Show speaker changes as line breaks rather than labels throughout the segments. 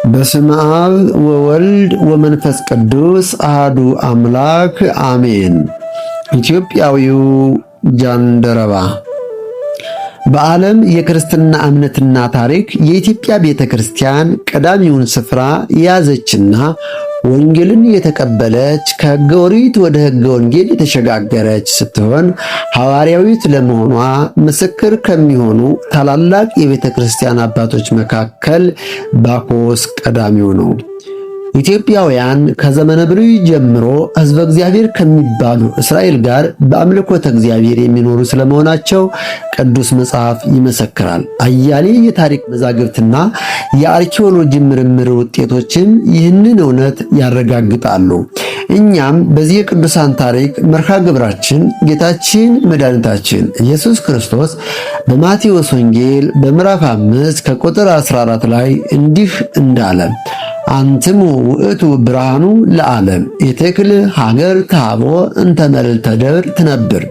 በስመ አብ ወወልድ ወመንፈስ ቅዱስ አሐዱ አምላክ አሜን። ኢትዮጵያዊው ጃንደረባ። በዓለም የክርስትና እምነትና ታሪክ የኢትዮጵያ ቤተ ክርስቲያን ቀዳሚውን ስፍራ የያዘችና ወንጌልን የተቀበለች ከሕገ ኦሪት ወደ ሕገ ወንጌል የተሸጋገረች ስትሆን ሐዋርያዊት ለመሆኗ ምስክር ከሚሆኑ ታላላቅ የቤተ ክርስቲያን አባቶች መካከል ባኮስ ቀዳሚው ነው። ኢትዮጵያውያን ከዘመነ ብሉይ ጀምሮ ሕዝበ እግዚአብሔር ከሚባሉ እስራኤል ጋር በአምልኮተ እግዚአብሔር የሚኖሩ ስለመሆናቸው ቅዱስ መጽሐፍ ይመሰክራል። አያሌ የታሪክ መዛግብትና የአርኪኦሎጂ ምርምር ውጤቶችም ይህንን እውነት ያረጋግጣሉ። እኛም በዚህ የቅዱሳን ታሪክ መርሃ ግብራችን ጌታችን መድኃኒታችን ኢየሱስ ክርስቶስ በማቴዎስ ወንጌል በምዕራፍ 5 ከቁጥር 14 ላይ እንዲህ እንዳለ አንትሙ ውእቱ ብርሃኑ ለዓለም ኢትክል ሀገር ታቦ እንተ መልዕልተ ደብር ትነብር።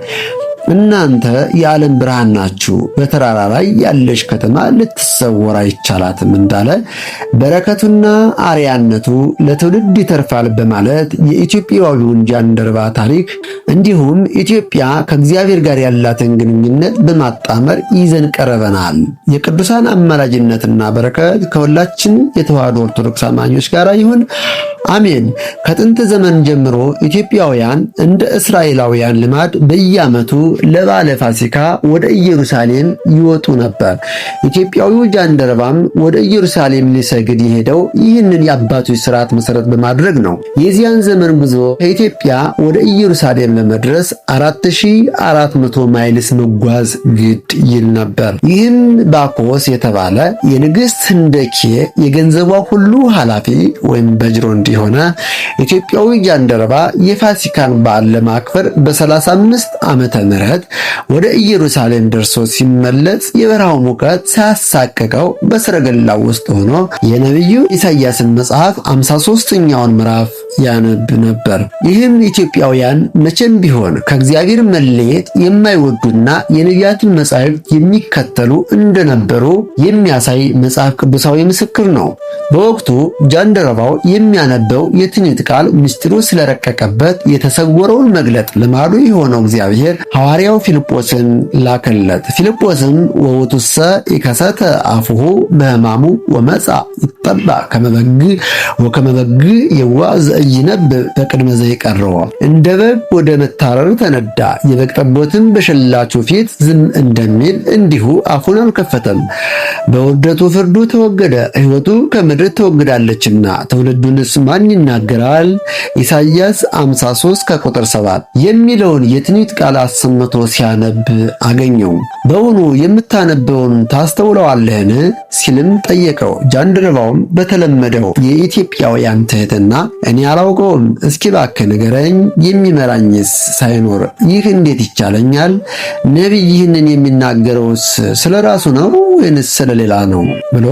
እናንተ የዓለም ብርሃን ናችሁ፣ በተራራ ላይ ያለች ከተማ ልትሰወር አይቻላትም እንዳለ በረከቱና አርያነቱ ለትውልድ ይተርፋል በማለት የኢትዮጵያዊውን ጃንደረባ ታሪክ እንዲሁም ኢትዮጵያ ከእግዚአብሔር ጋር ያላትን ግንኙነት በማጣመር ይዘን ቀርበናል። የቅዱሳን አማላጅነትና በረከት ከሁላችን የተዋሕዶ ኦርቶዶክስ አማኞች ጋር ይሁን፣ አሜን። ከጥንት ዘመን ጀምሮ ኢትዮጵያውያን እንደ እስራኤላውያን ልማድ በየዓመቱ ለበዓለ ፋሲካ ወደ ኢየሩሳሌም ይወጡ ነበር። ኢትዮጵያዊው ጃንደረባም ወደ ኢየሩሳሌም ሊሰግድ የሄደው ይህንን የአባቶች ሥርዓት መሠረት በማድረግ ነው። የዚያን ዘመን ጉዞ ከኢትዮጵያ ወደ ኢየሩሳሌም ለመድረስ 4400 ማይልስ መጓዝ ግድ ይል ነበር። ይህም ባኮስ የተባለ የንግሥት ህንደኬ የገንዘቧ ሁሉ ኃላፊ ወይም በጅሮንድ የሆነ ኢትዮጵያዊ ጃንደረባ የፋሲካን በዓል ለማክበር በ35 ዓመተ ምህረት ወደ ኢየሩሳሌም ደርሶ ሲመለስ የበረሃው ሙቀት ሳያሳቅቀው በሰረገላው ውስጥ ሆኖ የነቢዩ ኢሳይያስን መጽሐፍ 53ኛውን ምዕራፍ ያነብ ነበር። ይህም ኢትዮጵያውያን መቼም ቢሆን ከእግዚአብሔር መለየት የማይወዱና የነቢያትን መጻሕፍት የሚከተሉ እንደነበሩ የሚያሳይ መጽሐፍ ቅዱሳዊ ምስክር ነው። በወቅቱ ጃንደረባው የሚያነበው የትንቢት ቃል ምስጢሩ ስለረቀቀበት የተሰወረውን መግለጥ ልማዱ የሆነው እግዚአብሔር ሐዋርያው ፊልጶስን ላከለት። ፊልጶስም ወውቱሰ ኢከሰተ አፉሁ በሕማሙ ወመጻ ይጠባ ከመበግ ወከመበግ የዋህ ዘኢይነብብ በቅድመ ዘይቀርቦ። እንደ በግ ወደ መታረር ተነዳ፣ የበግ ጠቦትም በሸላቹ ፊት ዝም እንደሚል እንዲሁ አፉን አልከፈተም። በውርደቱ ፍርዱ ተወገደ፣ ሕይወቱ ከምድር ተወግዳለችና ትውልዱንስ ማን ይናገራል? ኢሳይያስ 53 ከቁጥር 7 የሚለውን የትንቢት ቃል አሰምቶ ሲያነብ አገኘው። በውኑ የምታነበውን ታስተውለዋለህን? ሲልም ጠየቀው። ጃንደረባውም በተለመደው የኢትዮጵያውያን ትህትና እኔ አላውቀውም፣ እስኪ እባክህ ንገረኝ፣ የሚመራኝስ ሳይኖር ይህ እንዴት ይቻለኛል? ነቢይ ይህንን የሚናገረውስ ስለ ራሱ ነው ወይንስ ስለሌላ ነው ብሎ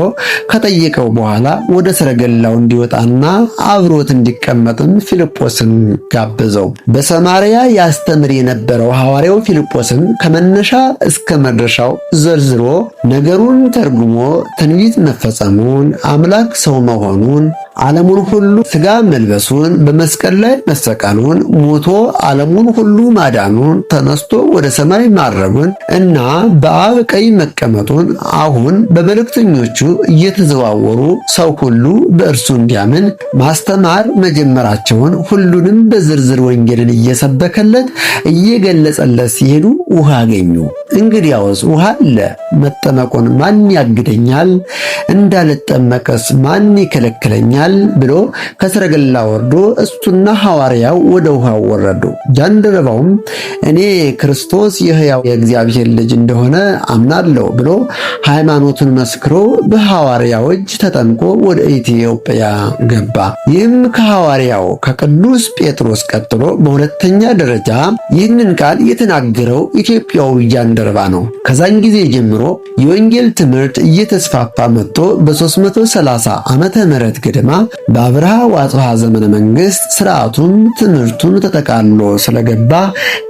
ከጠየቀው በኋላ ወደ ሰረገላው እንዲወጣና አብሮት እንዲቀመጥም ፊልጶስን ጋበዘው። በሰማርያ ያስተምር የነበረው ሐዋርያው ፊልጶስም ከመነሻ እስከ መድረሻው ዘርዝሮ ነገሩን ተርጉሞ ትንቢት መፈጸሙን፣ አምላክ ሰው መሆኑን፣ ዓለሙን ሁሉ ሥጋ መልበሱን፣ በመስቀል ላይ መሰቀሉን፣ ሞቶ ዓለሙን ሁሉ ማዳኑን፣ ተነስቶ ወደ ሰማይ ማረጉን እና በአብ ቀኝ መቀመጡን፣ አሁን በመልእክተኞቹ እየተዘዋወሩ ሰው ሁሉ በእርሱ እንዲያምን ማስተማር መጀመራቸውን፣ ሁሉንም በዝርዝር ወንጌልን እየሰበከለት እየገለጸለት ሲሄዱ ውሃ አገኙ። እንግዲያውስ ውሃ አለ፣ መጠመቁን ማን ያግደኛል? እንዳልጠመቅስ ማን ይከለክለኛል? ብሎ ከሰረገላ ወርዶ እሱና ሐዋርያው ወደ ውሃው ወረዱ። ጃንደረባውም እኔ ክርስቶስ የሕያው የእግዚአብሔር ልጅ እንደሆነ አምናለሁ ብሎ ሃይማኖቱን መስክሮ በሐዋርያው እጅ ተጠምቆ ወደ ኢትዮጵያ ገባ። ይህም ከሐዋርያው ከቅዱስ ጴጥሮስ ቀጥሎ በሁለተኛ ደረጃ ይህንን ቃል የተናገረው ኢትዮጵያዊ ጃንደረባ ነው። ከዛን ጊዜ ጀምሮ የወንጌል ትምህርት እየተስፋፋ መጥቶ በ330 ዓመተ ምህረት ገደማ በአብርሃ ወአጽብሃ ዘመነ መንግስት ስርዓቱን ትምህርቱን ተጠቃሎ ስለገባ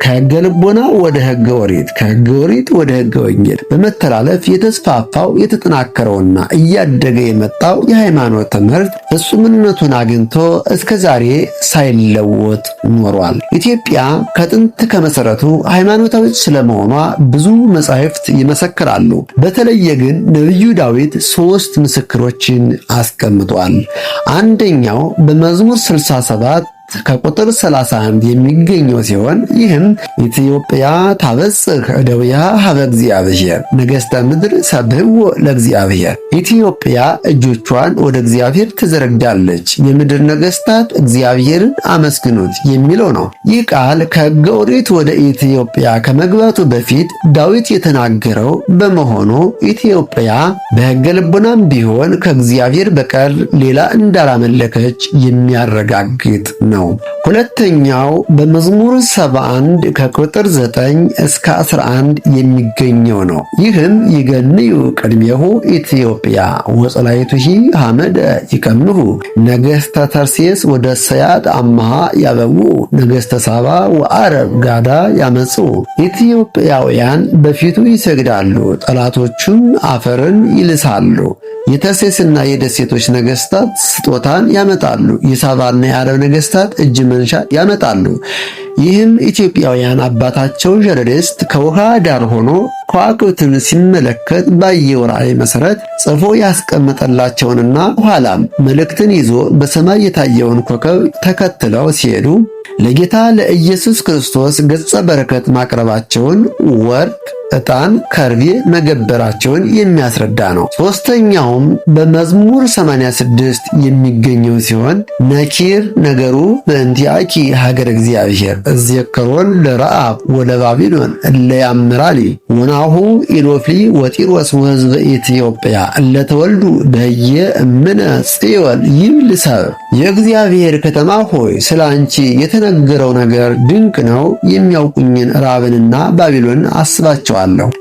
ከሕገ ልቦና ወደ ሕገ ኦሪት ከሕገ ኦሪት ወደ ሕገ ወንጌል በመተላለፍ የተስፋፋው የተጠናከረውና እያደገ የመጣው የሃይማኖት ትምህርት ፍጹምነቱን አግኝቶ እስከ ዛሬ ሳይለወጥ ኖሯል። ኢትዮጵያ ከጥንት ከመሰረቱ ሃይማኖታዊ ስለመሆኗ ብዙ መጻሕፍት ይመሰክራሉ። በተለየ ግን ነቢዩ ዳዊት 3 ምስክሮችን አስቀምጧል። አንደኛው በመዝሙር 67 ከቁጥር 31 የሚገኘው ሲሆን ይህም ኢትዮጵያ ታበጽሕ እደዊሃ ሀበ እግዚአብሔር ነገሥተ ምድር ሰብሕዎ ለእግዚአብሔር፣ ኢትዮጵያ እጆቿን ወደ እግዚአብሔር ትዘረጋለች፣ የምድር ነገሥታት እግዚአብሔርን አመስግኑት የሚለው ነው። ይህ ቃል ከሕገ ኦሪት ወደ ኢትዮጵያ ከመግባቱ በፊት ዳዊት የተናገረው በመሆኑ ኢትዮጵያ በሕገ ልቦናም ቢሆን ከእግዚአብሔር በቀር ሌላ እንዳላመለከች የሚያረጋግጥ ነው። ሁለተኛው በመዝሙር 71 ከቁጥር 9 እስከ 11 የሚገኘው ነው። ይህም ይገንዩ ቅድሜሁ ኢትዮጵያ ወጸላይቱሂ ሐመደ ይቀምሁ ነገሥተ ተርሴስ ወደ ሰያድ አምሃ ያበው ነገሥተ ሳባ ወአረብ ጋዳ ያመጹ። ኢትዮጵያውያን በፊቱ ይሰግዳሉ፣ ጠላቶቹም አፈርን ይልሳሉ። የተርሴስና የደሴቶች ነገሥታት ስጦታን ያመጣሉ፣ የሳባና የአረብ ነገሥታት እጅ መንሻ ያመጣሉ። ይህም ኢትዮጵያውያን አባታቸው ዠረዴስት ከውሃ ዳር ሆኖ ከዋክብትን ሲመለከት ባየው ራእይ መሠረት ጽፎ ያስቀመጠላቸውንና ኋላም መልእክትን ይዞ በሰማይ የታየውን ኮከብ ተከትለው ሲሄዱ ለጌታ ለኢየሱስ ክርስቶስ ገጸ በረከት ማቅረባቸውን ወርቅ፣ ዕጣን፣ ከርቤ መገበራቸውን የሚያስረዳ ነው። ሦስተኛውም በመዝሙር 86 የሚገኘው ሲሆን ነኪር ነገሩ በእንቲአኪ ሀገር እግዚአብሔር እዝየከሮን ለረአብ ወለባቢሎን እለ ያምራሊ ወናሁ ኢሎፍሊ ወጢሮስ ወሕዝበ ኢትዮጵያ እለተወልዱ በየ እምነ ጽዮን ይብል ሰብ። የእግዚአብሔር ከተማ ሆይ ስለ አንቺ የተነገረው ነገር ድንቅ ነው። የሚያውቁኝን ራብንና ባቢሎን አስባቸዋል።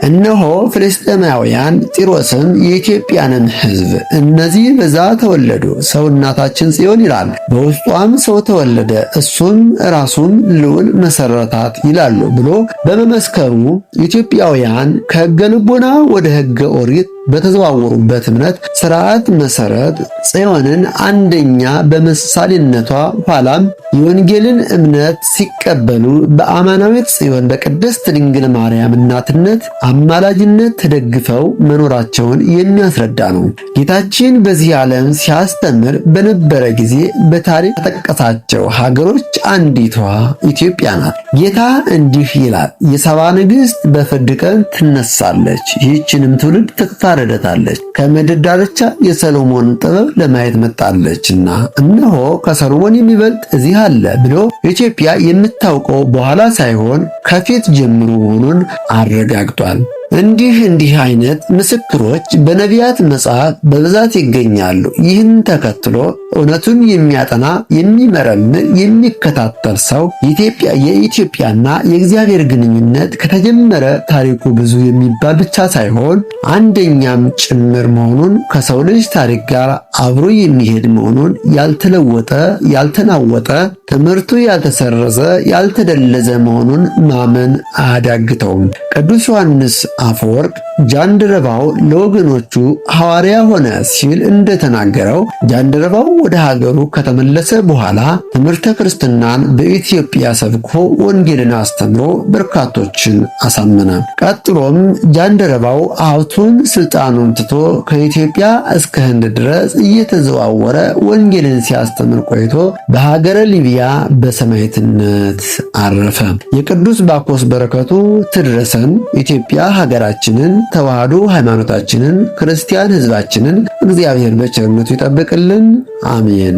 እነሆ ፍልስጤማውያን ጢሮስም የኢትዮጵያንን ሕዝብ እነዚህ በዛ ተወለዱ፣ ሰው እናታችን ጽዮን ይላል፣ በውስጧም ሰው ተወለደ፣ እሱም ራሱም ልዑል መሰረታት ይላሉ ብሎ በመመስከሩ ኢትዮጵያውያን ከሕገ ልቦና ወደ ሕገ ኦሪት በተዘዋወሩበት እምነት ስርዓት መሰረት ጽዮንን አንደኛ በምሳሌነቷ ኋላም የወንጌልን እምነት ሲቀበሉ በአማናዊት ጽዮን በቅድስት ድንግል ማርያም እናትነት አማላጅነት ተደግፈው መኖራቸውን የሚያስረዳ ነው። ጌታችን በዚህ ዓለም ሲያስተምር በነበረ ጊዜ በታሪክ ከጠቀሳቸው ሀገሮች አንዲቷ ኢትዮጵያ ናት። ጌታ እንዲህ ይላል፣ የሳባ ንግሥት በፍርድ ቀን ትነሳለች፣ ይህችንም ትውልድ ትፋረዳታለች፣ ከምድር ዳርቻ የሰሎሞን ጥበብ ለማየት መጣለችና እነሆ ከሰሎሞን የሚበልጥ እዚህ አለ ብሎ ኢትዮጵያ የምታውቀው በኋላ ሳይሆን ከፊት ጀምሮ መሆኑን አረጋግጧል። እንዲህ አይነት ምስክሮች በነቢያት መጽሐፍ በብዛት ይገኛሉ። ይህን ተከትሎ እውነቱን የሚያጠና የሚመረምር የሚከታተል ሰው የኢትዮጵያና የእግዚአብሔር ግንኙነት ከተጀመረ ታሪኩ ብዙ የሚባል ብቻ ሳይሆን አንደኛም ጭምር መሆኑን ከሰው ልጅ ታሪክ ጋር አብሮ የሚሄድ መሆኑን ያልተለወጠ ያልተናወጠ ትምህርቱ ያልተሰረዘ ያልተደለዘ መሆኑን ማመን አያዳግተውም። ቅዱስ ዮሐንስ አፈወርቅ ጃንደረባው ለወገኖቹ ሐዋርያ ሆነ ሲል እንደተናገረው ጃንደረባው ወደ ሀገሩ ከተመለሰ በኋላ ትምህርተ ክርስትናን በኢትዮጵያ ሰብኮ ወንጌልን አስተምሮ በርካቶችን አሳመነ። ቀጥሎም ጃንደረባው ሀብቱን ስልጣኑን ትቶ ከኢትዮጵያ እስከ ህንድ ድረስ እየተዘዋወረ ወንጌልን ሲያስተምር ቆይቶ በሀገረ ሊቢያ በሰማዕትነት አረፈ። የቅዱስ ባኮስ በረከቱ ትድረሰን። ኢትዮጵያ ሀገራችንን፣ ተዋህዶ ሃይማኖታችንን፣ ክርስቲያን ህዝባችንን እግዚአብሔር በቸርነቱ ይጠብቅልን። አሜን።